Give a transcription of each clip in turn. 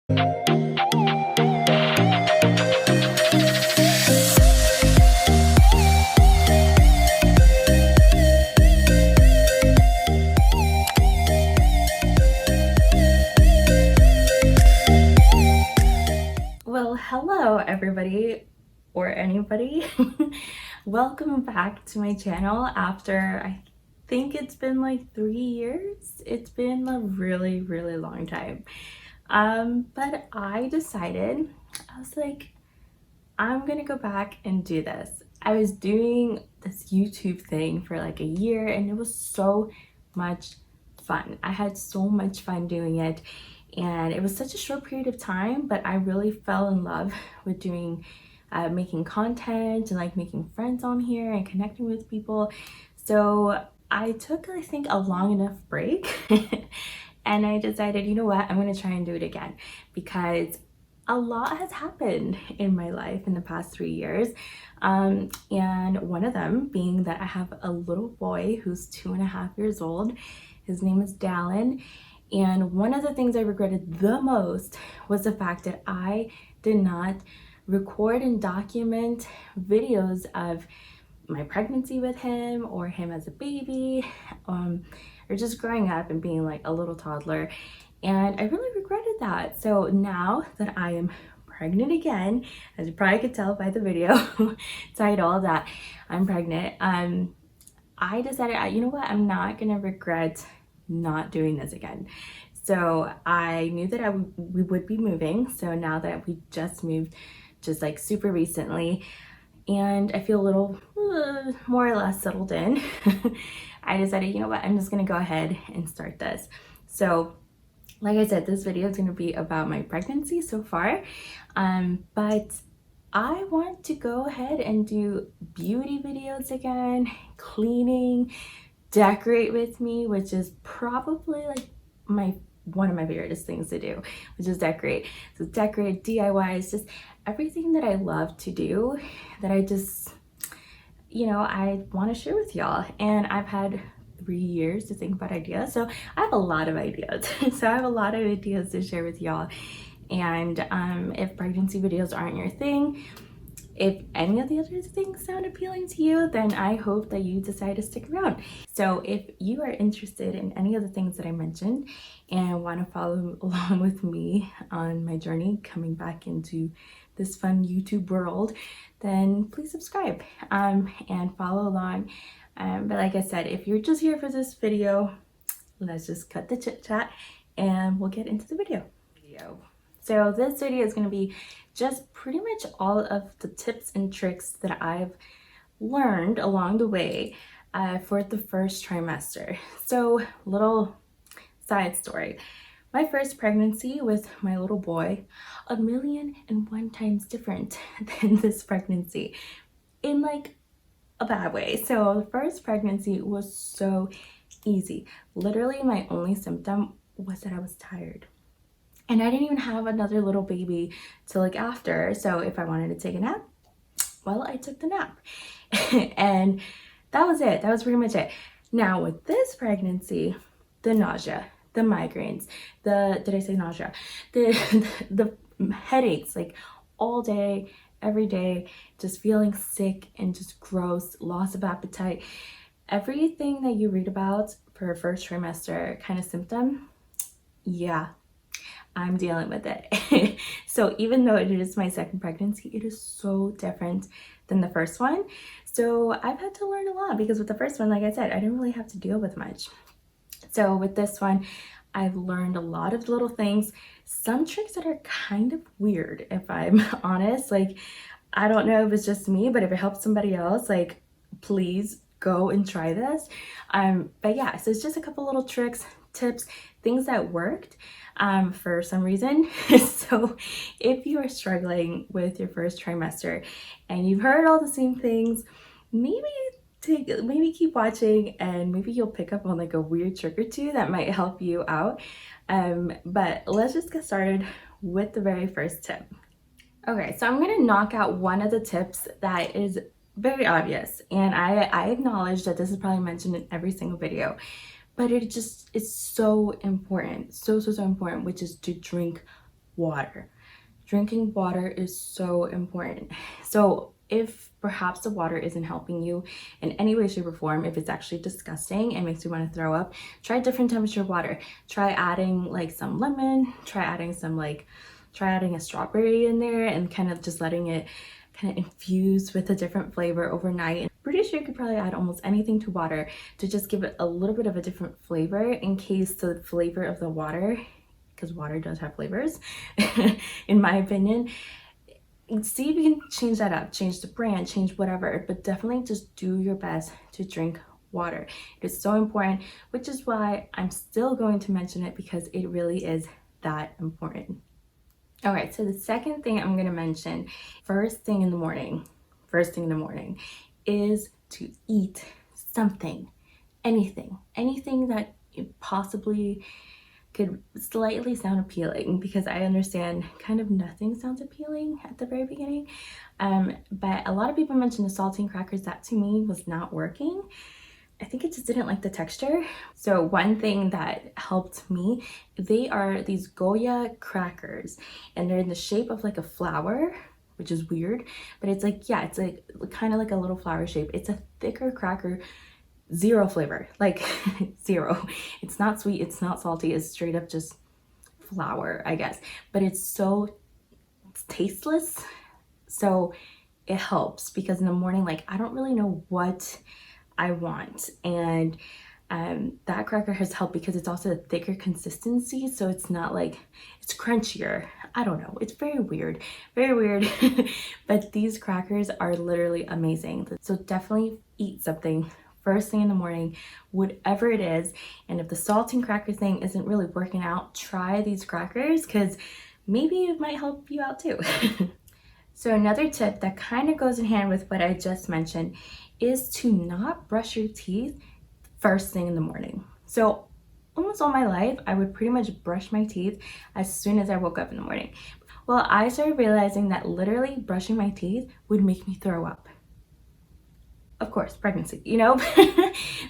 Well, hello everybody or anybody. Welcome back to my channel after I think it's been like 3 years. It's been a really long time. But I decided, I was like, I'm gonna go back and do this. I was doing this YouTube thing for like a year and it was so much fun. I had so much fun doing it, and it was such a short period of time, but I really fell in love with doing making content and like making friends on here and connecting with people. So I took, I think, a long enough break and I decided, you know what, I'm gonna try and do it again because a lot has happened in my life in the past 3 years. And one of them being that I have a little boy who's 2.5 years old. His name is Dallin. And one of the things I regretted the most was the fact that I did not record and document videos of my pregnancy with him or him as a baby, or just growing up and being like a little toddler. And I really regretted that. So now that I am pregnant again, as you probably could tell by the video title that I'm pregnant, I decided, you know what, I'm not gonna regret not doing this again. So I knew that we would be moving. So now that we just moved, just like super recently, and I feel a little more or less settled in, I decided, you know what, I'm just gonna go ahead and start this. So like I said, this video is going to be about my pregnancy so far, but I want to go ahead and do beauty videos again, cleaning, decorate with me, which is probably like one of my favorite things to do, which is decorate. So decorate, DIYs, just everything that I love to do that I just, you know, I want to share with y'all. And I've had 3 years to think about ideas, so I have a lot of ideas. So I have a lot of ideas to share with y'all. And if pregnancy videos aren't your thing, if any of the other things sound appealing to you, then I hope that you decide to stick around. So if you are interested in any of the things that I mentioned and want to follow along with me on my journey coming back into this fun YouTube world, then please subscribe and follow along. But like I said, if you're just here for this video, let's just cut the chit chat and we'll get into the video. So this video is going to be just pretty much all of the tips and tricks that I've learned along the way for the first trimester. So little side story. My first pregnancy with my little boy, 1,000,001 times different than this pregnancy in like a bad way. So the first pregnancy was so easy. Literally my only symptom was that I was tired. And I didn't even have another little baby to look after. So if I wanted to take a nap, well, I took the nap. And that was it. That was pretty much it. Now with this pregnancy, the nausea, the migraines, did I say nausea? The headaches, like all day, every day, just feeling sick and just gross, loss of appetite. Everything that you read about for a first trimester kind of symptom, yeah, I'm dealing with it. So even though it is my second pregnancy, it is so different than the first one. So I've had to learn a lot because with the first one, like I said, I didn't really have to deal with much. So with this one, I've learned a lot of little things, some tricks that are kind of weird, if I'm honest. Like, I don't know if it's just me, but if it helps somebody else, like, please go and try this. But yeah, so it's just a couple little tricks, tips, things that worked for some reason. So if you are struggling with your first trimester and you've heard all the same things, maybe keep watching and maybe you'll pick up on like a weird trick or two that might help you out. But let's just get started with the very first tip. Okay, so I'm gonna knock out one of the tips that is very obvious, and I acknowledge that this is probably mentioned in every single video, but it's so important, so important, which is to drink water. Drinking water is so important. So if perhaps the water isn't helping you in any way, shape, or form, if it's actually disgusting and makes you want to throw up, try different temperature water. Try adding like some lemon, try adding a strawberry in there and kind of just letting it kind of infuse with a different flavor overnight. I'm pretty sure you could probably add almost anything to water to just give it a little bit of a different flavor in case the flavor of the water, because water does have flavors, in my opinion. See if you can change that up, change the brand, change whatever, but definitely just do your best to drink water. It is so important, which is why I'm still going to mention it because it really is that important. All right, so the second thing I'm going to mention first thing in the morning is to eat something, anything that you possibly could slightly sound appealing, because I understand kind of nothing sounds appealing at the very beginning. But a lot of people mentioned the saltine crackers. That to me was not working. I think it just didn't like the texture. So one thing that helped me, they are these Goya crackers, and they're in the shape of like a flower, which is weird, but it's like, yeah, it's like kind of like a little flower shape. It's a thicker cracker, zero flavor, like zero. It's not sweet, it's not salty, it's straight up just flour, I guess, but it's tasteless. So it helps because in the morning, like, I don't really know what I want, and that cracker has helped because it's also a thicker consistency, so it's not like, it's crunchier. I don't know, it's very weird but these crackers are literally amazing. So definitely eat something first thing in the morning, whatever it is. And if the saltine cracker thing isn't really working out, try these crackers because maybe it might help you out too. So another tip that kind of goes in hand with what I just mentioned is to not brush your teeth first thing in the morning. So almost all my life, I would pretty much brush my teeth as soon as I woke up in the morning. Well, I started realizing that literally brushing my teeth would make me throw up. Of course, pregnancy, you know?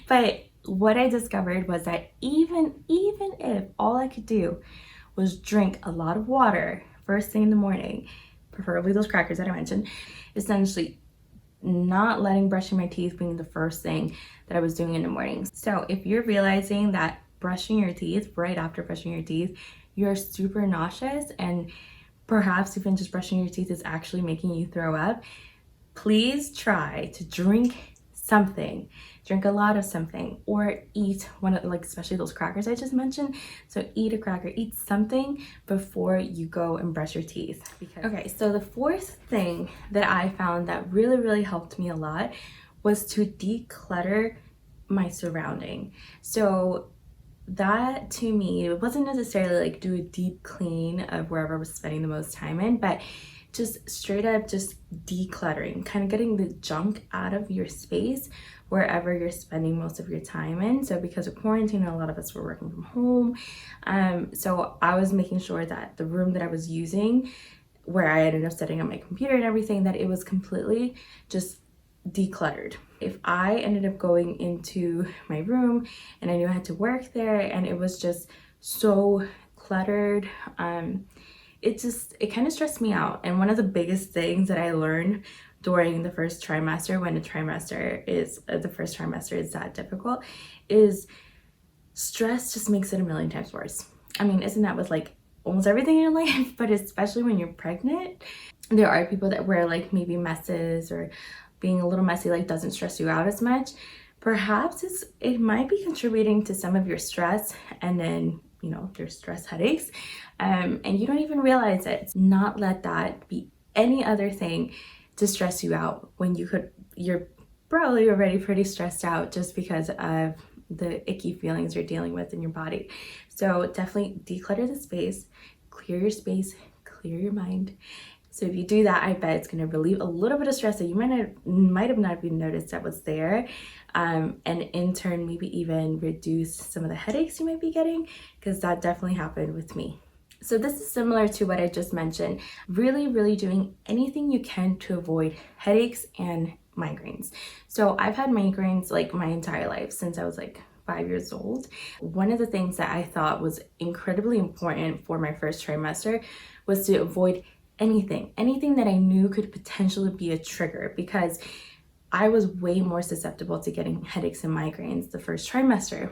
But what I discovered was that even if all I could do was drink a lot of water first thing in the morning, preferably those crackers that I mentioned, essentially not letting brushing my teeth being the first thing that I was doing in the morning. So if you're realizing that brushing your teeth, right after brushing your teeth, you're super nauseous and perhaps even just brushing your teeth is actually making you throw up, please try to drink something, drink a lot of something, or eat one of, like, especially those crackers I just mentioned. So eat a cracker, eat something before you go and brush your teeth. Okay, so the fourth thing that I found that really helped me a lot was to declutter my surrounding. So that to me, it wasn't necessarily like do a deep clean of wherever I was spending the most time in, but just straight up just decluttering, kind of getting the junk out of your space wherever you're spending most of your time in. So because of quarantine, a lot of us were working from home. So I was making sure that the room that I was using, where I ended up setting up my computer and everything, that it was completely just decluttered. If I ended up going into my room and I knew I had to work there and it was just so cluttered, it kind of stressed me out. And one of the biggest things that I learned during the first trimester, when the first trimester is that difficult, is stress just makes it a million times worse. I mean, isn't that with like almost everything in your life? But especially when you're pregnant, there are people that wear like maybe messes, or being a little messy like doesn't stress you out as much. Perhaps it might be contributing to some of your stress, and then your stress headaches, and you don't even realize it. Not let that be any other thing to stress you out when you're probably already pretty stressed out just because of the icky feelings you're dealing with in your body. So definitely declutter the space, clear your space, clear your mind. So if you do that, I bet it's going to relieve a little bit of stress that you might have not even noticed that was there, and in turn maybe even reduce some of the headaches you might be getting, because that definitely happened with me. So this is similar to what I just mentioned, really doing anything you can to avoid headaches and migraines. So I've had migraines like my entire life since I was like 5 years old. One of the things that I thought was incredibly important for my first trimester was to avoid anything that I knew could potentially be a trigger, because I was way more susceptible to getting headaches and migraines the first trimester.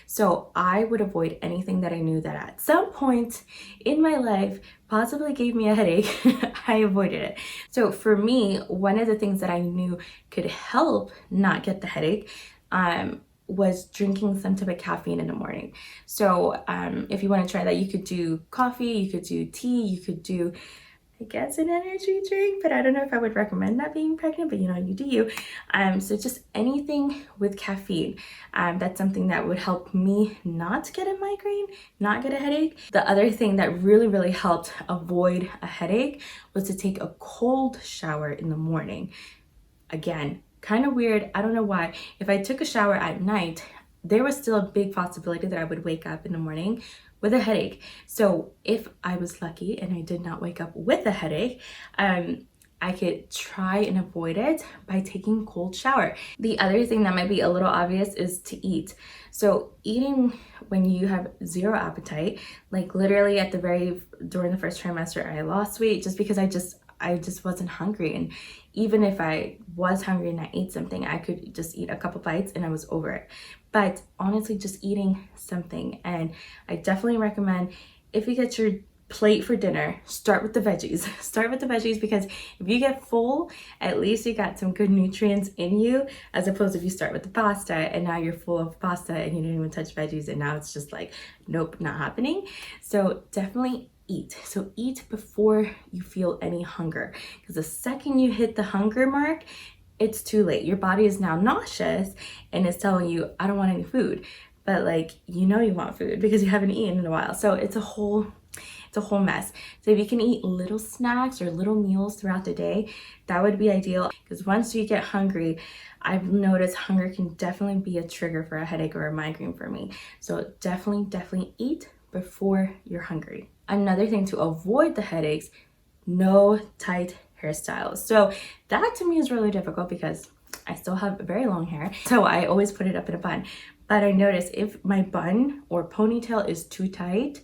So I would avoid anything that I knew that at some point in my life possibly gave me a headache. I avoided it. So for me, one of the things that I knew could help not get the headache was drinking some type of caffeine in the morning. So if you want to try that, you could do coffee, you could do tea, you could do, I guess, an energy drink, but I don't know if I would recommend that being pregnant, but you know, you do you. So just anything with caffeine, that's something that would help me not get a migraine, not get a headache. The other thing that really helped avoid a headache was to take a cold shower in the morning. Again, kind of weird, I don't know why. If I took a shower at night, there was still a big possibility that I would wake up in the morning with a headache. So if I was lucky and I did not wake up with a headache, I could try and avoid it by taking a cold shower. The other thing that might be a little obvious is to eat. So eating when you have zero appetite, like literally during the first trimester, I lost weight just because I just wasn't hungry. And even if I was hungry and I ate something, I could just eat a couple bites and I was over it. But honestly, just eating something. And I definitely recommend, if you get your plate for dinner, start with the veggies. Start with the veggies, because if you get full, at least you got some good nutrients in you, as opposed to if you start with the pasta and now you're full of pasta and you didn't even touch veggies, and now it's just like, nope, not happening. So definitely eat. So eat before you feel any hunger, because the second you hit the hunger mark, it's too late. Your body is now nauseous and it's telling you, I don't want any food. But like, you know you want food because you haven't eaten in a while. So it's a whole mess. So if you can eat little snacks or little meals throughout the day, that would be ideal, because once you get hungry, I've noticed hunger can definitely be a trigger for a headache or a migraine for me. So definitely eat before you're hungry. Another thing to avoid the headaches, no tight hairstyles. So that to me is really difficult because I still have very long hair, so I always put it up in a bun. But I notice if my bun or ponytail is too tight,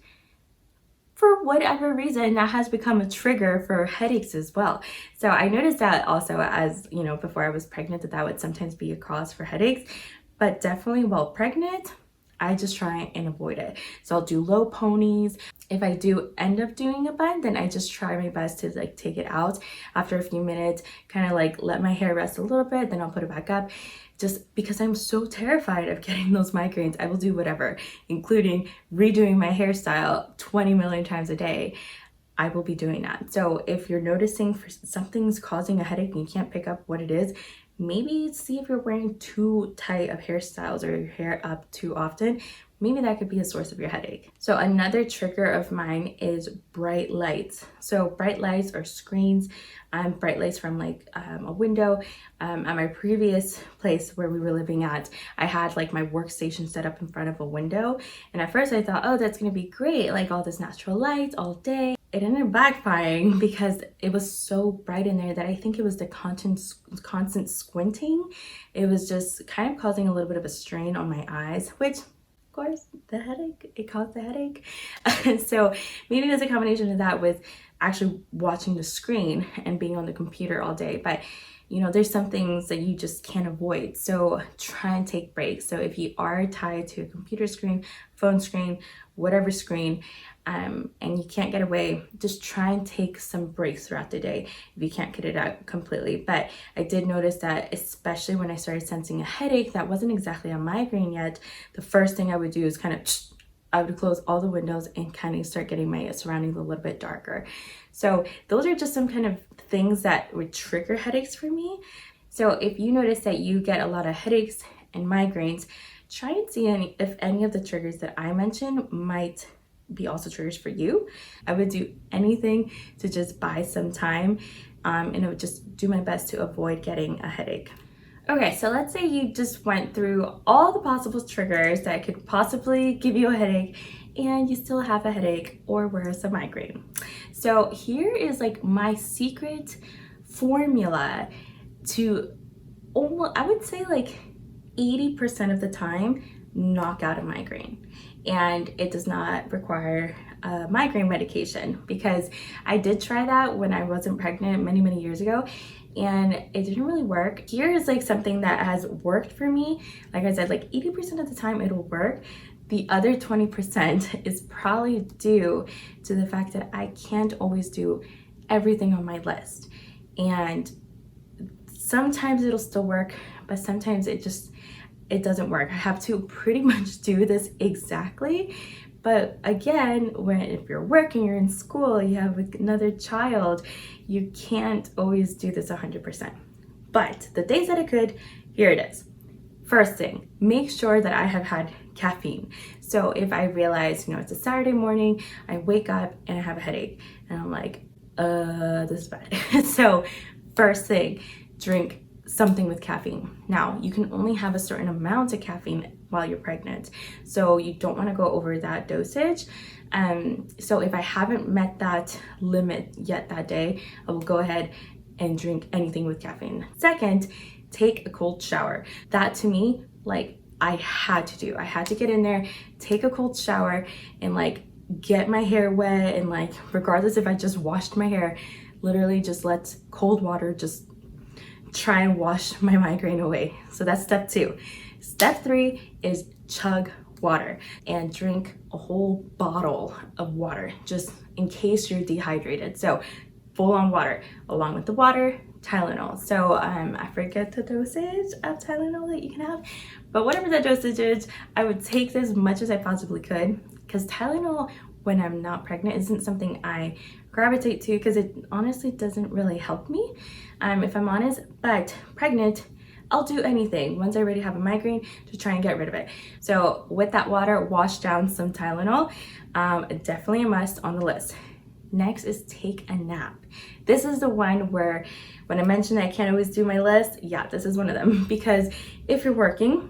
for whatever reason, that has become a trigger for headaches as well. So I noticed that also, as you know, before I was pregnant, that would sometimes be a cause for headaches. But definitely while pregnant, I just try and avoid it. So I'll do low ponies. If I do end up doing a bun, then I just try my best to like take it out after a few minutes, kind of like let my hair rest a little bit, then I'll put it back up. Just because I'm so terrified of getting those migraines, I will do whatever, including redoing my hairstyle 20 million times a day. I will be doing that. So if you're noticing something's causing a headache and you can't pick up what it is, maybe see if you're wearing too tight of hairstyles or your hair up too often. Maybe that could be a source of your headache. So another trigger of mine is bright lights. So bright lights or screens, bright lights from like a window. At my previous place where we were living at, I had like my workstation set up in front of a window. And at first I thought, oh, that's gonna be great, like all this natural light all day. It ended up backfiring because it was so bright in there that I think it was the constant squinting. It was just kind of causing a little bit of a strain on my eyes, which of course, it caused the headache. So maybe it was a combination of that with actually watching the screen and being on the computer all day. But you know, there's some things that you just can't avoid. So try and take breaks. So if you are tied to a computer screen, phone screen, whatever screen, and you can't get away, just try and take some breaks throughout the day if you can't get it out completely. But I did notice that, especially when I started sensing a headache that wasn't exactly a migraine yet, the first thing I would do is I would close all the windows and kind of start getting my surroundings a little bit darker. So those are just some kind of things that would trigger headaches for me. So if you notice that you get a lot of headaches and migraines, try and see if any of the triggers that I mentioned might be also triggers for you. I would do anything to just buy some time, and I would just do my best to avoid getting a headache. Okay, so let's say you just went through all the possible triggers that could possibly give you a headache and you still have a headache or worse, a migraine. So here is like my secret formula to almost, I would say like 80% of the time knock out a migraine. And it does not require migraine medication, because I did try that when I wasn't pregnant many years ago, and it didn't really work. Here is like something that has worked for me. Like I said, like 80% of the time it'll work. The other 20% is probably due to the fact that I can't always do everything on my list. And sometimes it'll still work, but sometimes it doesn't work. I have to pretty much do this exactly. But again, if you're working, you're in school, you have another child, you can't always do this 100%. But the days that I could, here it is. First thing, make sure that I have had caffeine. So if I realize, it's a Saturday morning, I wake up and I have a headache, and I'm like, this is bad. So first thing, drink something with caffeine. Now, you can only have a certain amount of caffeine while you're pregnant, so you don't want to go over that dosage. So if I haven't met that limit yet that day, I will go ahead and drink anything with caffeine. Second, take a cold shower. That to me, like, I had to do. I had to get in there, take a cold shower, and like get my hair wet, and like regardless if I just washed my hair, literally just let cold water just try and wash my migraine away. So that's step 2. Step 3 is chug water, and drink a whole bottle of water just in case you're dehydrated. So full on water. Along with the water, Tylenol. So I forget the dosage of Tylenol that you can have, but whatever that dosage is, I would take this as much as I possibly could, because Tylenol when I'm not pregnant isn't something I gravitate to, because it honestly doesn't really help me, if I'm honest. But pregnant, I'll do anything once I already have a migraine to try and get rid of it. So with that water, wash down some Tylenol. Definitely a must on the list. Next is take a nap. This is the one where, when I mentioned that I can't always do my list, yeah, this is one of them. Because if you're working,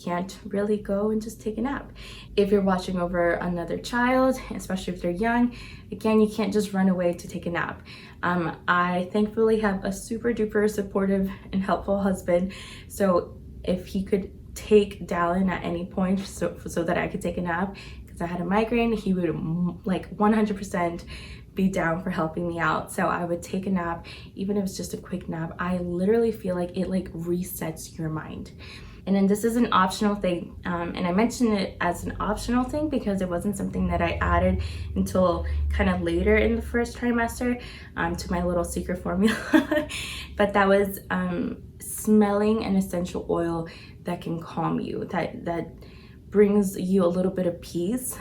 can't really go and just take a nap. If you're watching over another child, especially if they're young, again, you can't just run away to take a nap. I thankfully have a super duper supportive and helpful husband, so if he could take Dallin at any point so that I could take a nap because I had a migraine, he would like 100% be down for helping me out. So I would take a nap, even if it's just a quick nap. I literally feel like it like resets your mind. And then this is an optional thing, and I mentioned it as an optional thing because it wasn't something that I added until kind of later in the first trimester to my little secret formula. But that was smelling an essential oil that can calm you, that brings you a little bit of peace.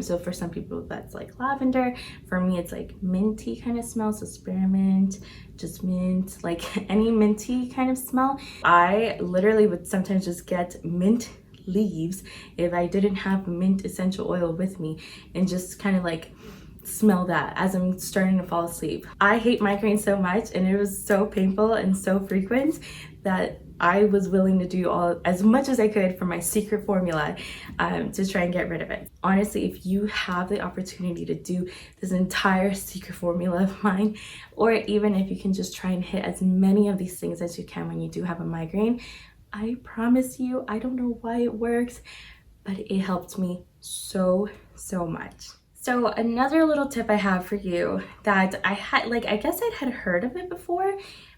So for some people that's like lavender. For me, it's like minty kind of smell, so spearmint, just mint, like any minty kind of smell. I literally would sometimes just get mint leaves if I didn't have mint essential oil with me, and just kind of like smell that as I'm starting to fall asleep. I hate migraines so much, and it was so painful and so frequent that I was willing to do as much as I could for my secret formula to try and get rid of it. Honestly, if you have the opportunity to do this entire secret formula of mine, or even if you can just try and hit as many of these things as you can when you do have a migraine, I promise you, I don't know why it works, but it helped me so much. So another little tip I have for you that I guess I had heard of it before,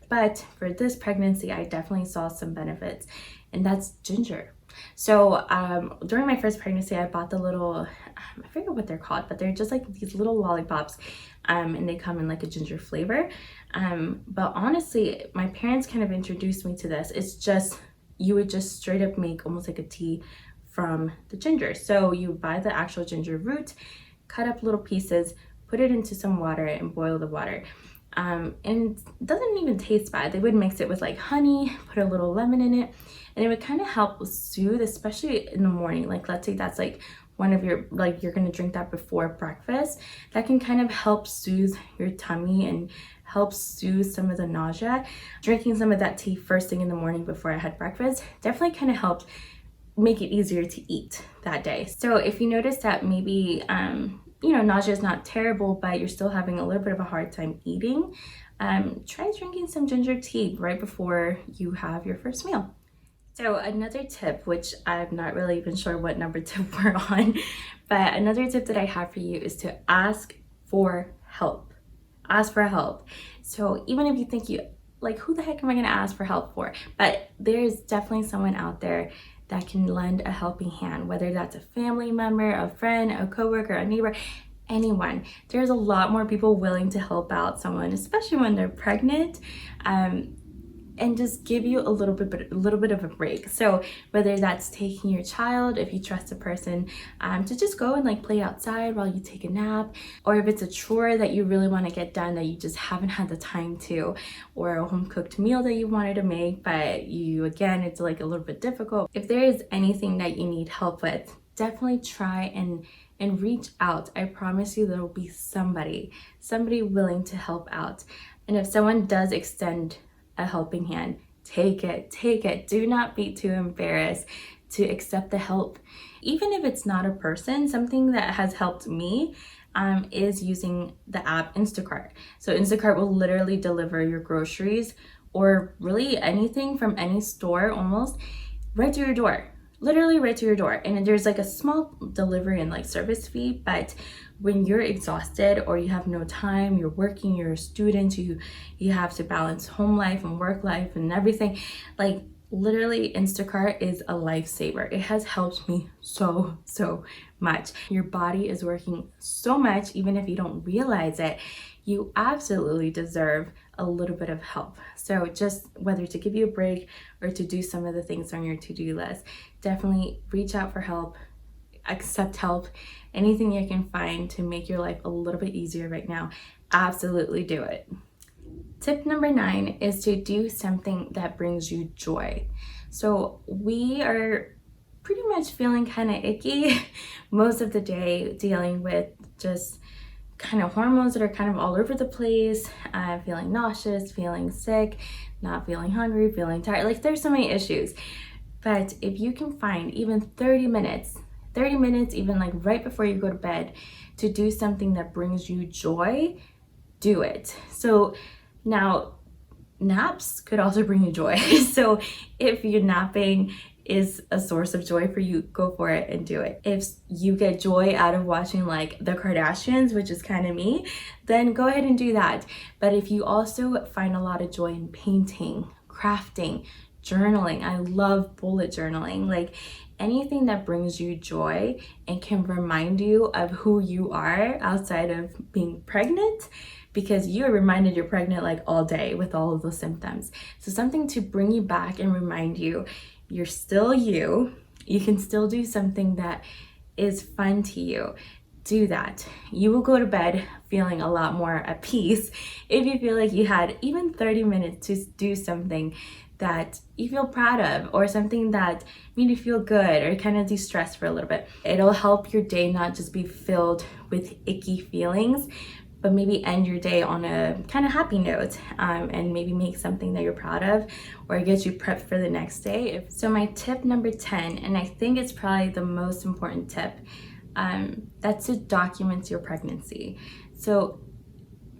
but for this pregnancy, I definitely saw some benefits, and that's ginger. So during my first pregnancy, I bought the little, I forget what they're called, but they're just like these little lollipops, and they come in like a ginger flavor. But honestly, my parents kind of introduced me to this. It's just, you would just straight up make almost like a tea from the ginger. So you buy the actual ginger root, cut up little pieces, put it into some water and boil the water. And it doesn't even taste bad. They would mix it with like honey, put a little lemon in it, and it would kind of help soothe, especially in the morning. Like let's say that's like one of your, like you're gonna drink that before breakfast. That can kind of help soothe your tummy and help soothe some of the nausea. Drinking some of that tea first thing in the morning before I had breakfast definitely kind of helped make it easier to eat that day. So if you notice that maybe nausea is not terrible, but you're still having a little bit of a hard time eating, try drinking some ginger tea right before you have your first meal. So another tip, which I'm not really even sure what number tip we're on, but another tip that I have for you is to ask for help. Ask for help. So even if you think you, like, who the heck am I gonna ask for help for? But there's definitely someone out there that can lend a helping hand, whether that's a family member, a friend, a coworker, a neighbor, anyone. There's a lot more people willing to help out someone, especially when they're pregnant. And just give you a little bit of a break. So whether that's taking your child, if you trust a person, to just go and like play outside while you take a nap, or if it's a chore that you really want to get done that you just haven't had the time to, or a home cooked meal that you wanted to make, but again, it's like a little bit difficult. If there is anything that you need help with, definitely try and reach out. I promise you there will be somebody willing to help out. And if someone does extend a helping hand, take it. Do not be too embarrassed to accept the help. Even if it's not a person, something that has helped me is using the app Instacart. So Instacart will literally deliver your groceries, or really anything from any store almost, right to your door. Literally right to your door. And there's like a small delivery and like service fee, but when you're exhausted or you have no time, you're working, you're a student, you have to balance home life and work life and everything, like literally Instacart is a lifesaver. It has helped me so much. Your body is working so much, even if you don't realize it. You absolutely deserve a little bit of help. So just whether to give you a break or to do some of the things on your to-do list, definitely reach out for help, accept help, anything you can find to make your life a little bit easier right now, absolutely do it. Tip number 9 is to do something that brings you joy. So we are pretty much feeling kind of icky most of the day, dealing with just kind of hormones that are kind of all over the place, feeling nauseous, feeling sick, not feeling hungry, feeling tired. Like there's so many issues. But if you can find even 30 minutes, even like right before you go to bed, to do something that brings you joy, do it. So now naps could also bring you joy. So if you're napping is a source of joy for you, go for it and do it. If you get joy out of watching like the Kardashians, which is kind of me, then go ahead and do that. But if you also find a lot of joy in painting, crafting, journaling, I love bullet journaling, like anything that brings you joy and can remind you of who you are outside of being pregnant, because you are reminded you're pregnant like all day with all of those symptoms. So something to bring you back and remind you you're still you. You can still do something that is fun to you. Do that. You will go to bed feeling a lot more at peace if you feel like you had even 30 minutes to do something that you feel proud of, or something that made you feel good or kind of de-stress for a little bit. It'll help your day not just be filled with icky feelings, but maybe end your day on a kind of happy note, and maybe make something that you're proud of, or get you prepped for the next day. So my tip number 10, and I think it's probably the most important tip, that's to document your pregnancy. So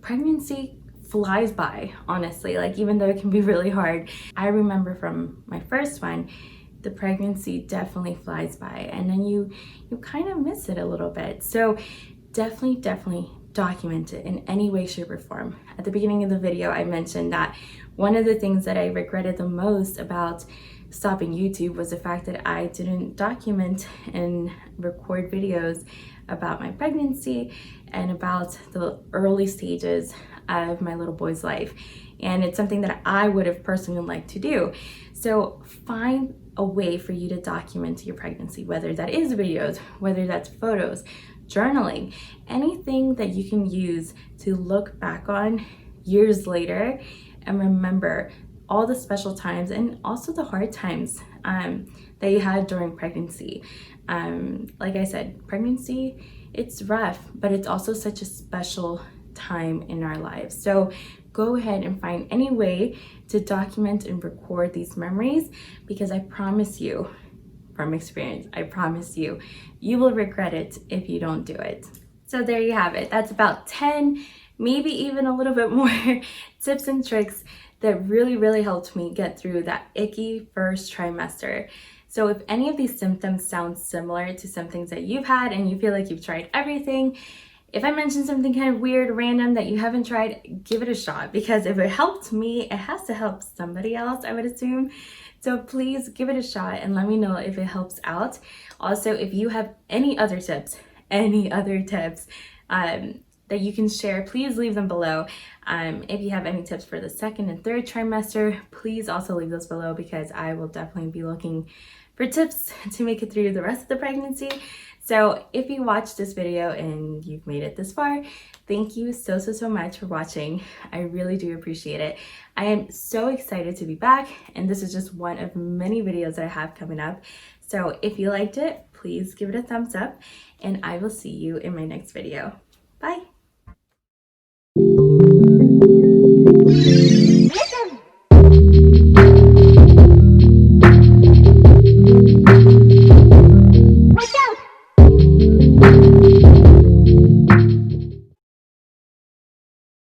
pregnancy flies by, honestly, like even though it can be really hard. I remember from my first one, the pregnancy definitely flies by, and then you kind of miss it a little bit. So definitely document it in any way, shape, or form. At the beginning of the video, I mentioned that one of the things that I regretted the most about stopping YouTube was the fact that I didn't document and record videos about my pregnancy and about the early stages of my little boy's life. And it's something that I would have personally liked to do. So find a way for you to document your pregnancy, whether that is videos, whether that's photos, journaling, anything that you can use to look back on years later and remember all the special times and also the hard times that you had during pregnancy. Like I said, pregnancy, it's rough, but it's also such a special time in our lives. So go ahead and find any way to document and record these memories, because I promise you, from experience, I promise you, you will regret it if you don't do it. So there you have it. That's about 10, maybe even a little bit more tips and tricks that really helped me get through that icky first trimester. So if any of these symptoms sound similar to some things that you've had and you feel like you've tried everything, if I mention something kind of weird, random that you haven't tried, give it a shot, because if it helped me, it has to help somebody else, I would assume. So please give it a shot and let me know if it helps out. Also, if you have any other tips, that you can share, please leave them below. If you have any tips for the second and third trimester, please also leave those below, because I will definitely be looking for tips to make it through the rest of the pregnancy. So if you watched this video and you've made it this far, thank you so much for watching. I really do appreciate it. I am so excited to be back, and this is just one of many videos that I have coming up. So if you liked it, please give it a thumbs up, and I will see you in my next video. Bye.